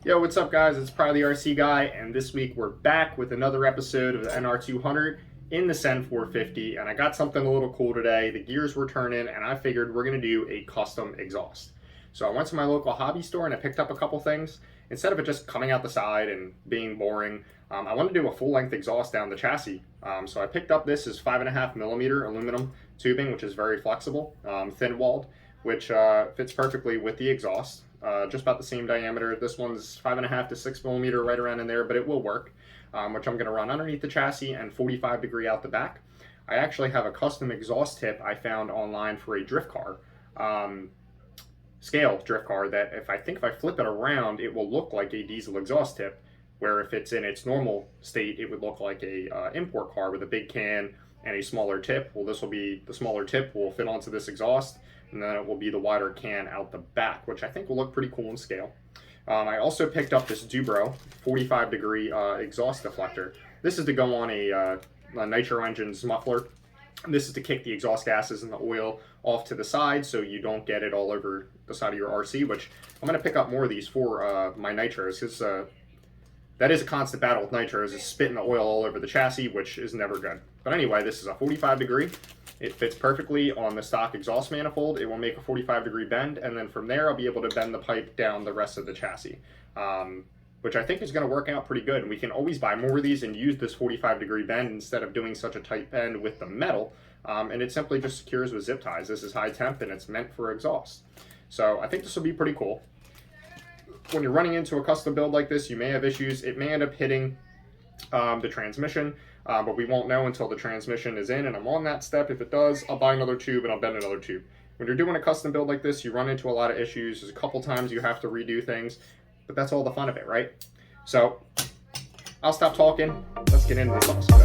Yo, what's up guys? It's Probably the RC Guy, and this week we're back with another episode of the NR-200 in the F450, and I got something a little cool today. The gears were turning, and I figured we're going to do a custom exhaust. So I went to my local hobby store and I picked up a couple things. Instead of it just coming out the side and being boring, I wanted to do a full-length exhaust down the chassis. So I picked up this 5.5mm aluminum tubing, which is very flexible, thin-walled, which fits perfectly with the exhaust. Just about the same diameter. This one's 5.5 to 6mm, right around in there, but it will work, which I'm going to run underneath the chassis and 45 degree out the back. I actually have a custom exhaust tip I found online for a drift car, scale drift car, that if I flip it around, it will look like a diesel exhaust tip, where if it's in its normal state, it would look like a import car with a big can and a smaller tip. Well, this will be, the smaller tip will fit onto this exhaust, and then it will be the wider can out the back, which I think will look pretty cool in scale. I also picked up this Dubro 45 degree exhaust deflector. This is to go on a nitro engine's muffler. This is to kick the exhaust gases and the oil off to the side so you don't get it all over the side of your RC, which I'm going to pick up more of these for my nitros, because that is a constant battle with nitros, is spitting the oil all over the chassis, which is never good. But anyway, this is a 45 degree. It fits perfectly on the stock exhaust manifold. It will make a 45 degree bend, and then from there I'll be able to bend the pipe down the rest of the chassis, which I think is going to work out pretty good. And we can always buy more of these and use this 45 degree bend instead of doing such a tight bend with the metal, and it simply just secures with zip ties. This is high temp and it's meant for exhaust. So I think this will be pretty cool. When you're running into a custom build like this, you may have issues. It may end up hitting the transmission, but we won't know until the transmission is in and I'm on that step. If it does, I'll buy another tube and I'll bend another tube. When you're doing a custom build like this, you run into a lot of issues. There's a couple times you have to redo things, but that's all the fun of it, right? So I'll stop talking. Let's get into this awesome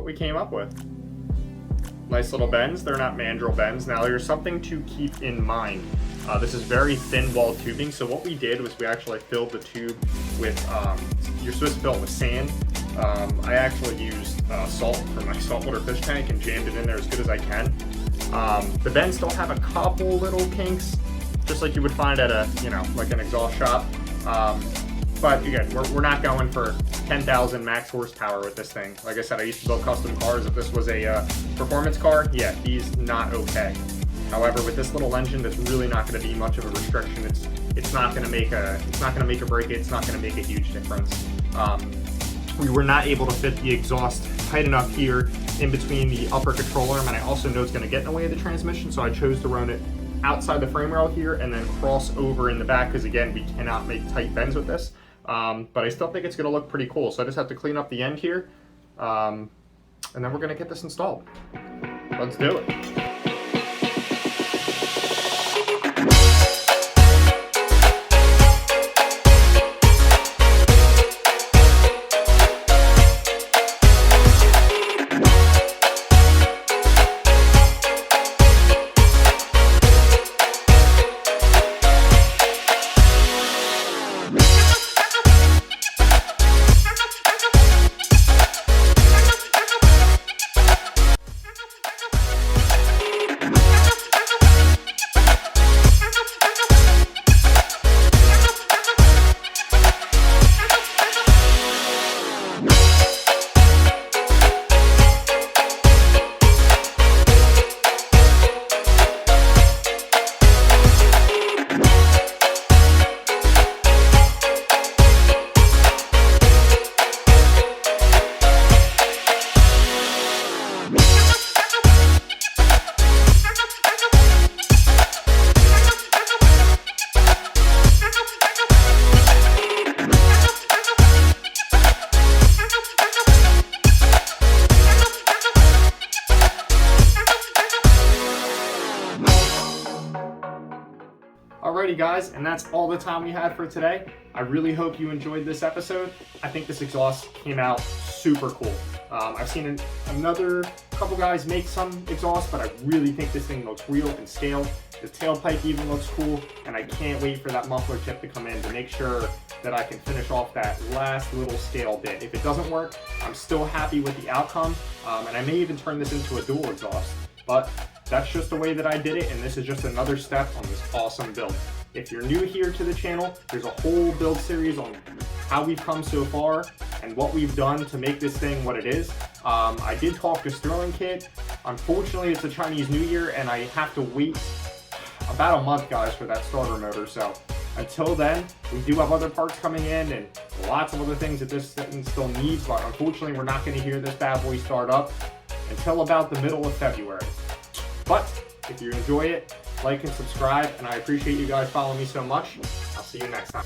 what we came up with. Nice little bends. They're not mandrel bends. Now there's something to keep in mind. This is very thin wall tubing, so what we did was we actually filled the tube with, you're supposed to fill it with sand. I actually used salt from my saltwater fish tank and jammed it in there as good as I can. The bends still have a couple little kinks, just like you would find at a, like an exhaust shop. But again, we're not going for 10,000 max horsepower with this thing. Like I said, I used to build custom cars. If this was a performance car, yeah, these not okay. However, with this little engine, that's really not going to be much of a restriction. It's not going to make a break it. It's not going to make a huge difference. We were not able to fit the exhaust tight enough here in between the upper control arm, and I also know it's going to get in the way of the transmission, so I chose to run it outside the frame rail here and then cross over in the back, because again, we cannot make tight bends with this. But I still think it's going to look pretty cool, so I just have to clean up the end here, and then we're going to get this installed. Let's do it. Alrighty guys, and that's all the time we had for today. I really hope you enjoyed this episode. I think this exhaust came out super cool. I've seen another couple guys make some exhausts, but I really think this thing looks real and scaled. The tailpipe even looks cool, and I can't wait for that muffler tip to come in to make sure that I can finish off that last little scale bit. If it doesn't work, I'm still happy with the outcome, and I may even turn this into a dual exhaust. But that's just the way that I did it, and this is just another step on this awesome build. If you're new here to the channel, there's a whole build series on how we've come so far and what we've done to make this thing what it is. I did talk to Sterling Kit. Unfortunately, it's a Chinese New Year, and I have to wait about a month, guys, for that starter motor. So until then, we do have other parts coming in and lots of other things that this thing still needs, but unfortunately, we're not going to hear this bad boy start up until about the middle of February. But if you enjoy it, like and subscribe, and I appreciate you guys following me so much. I'll see you next time.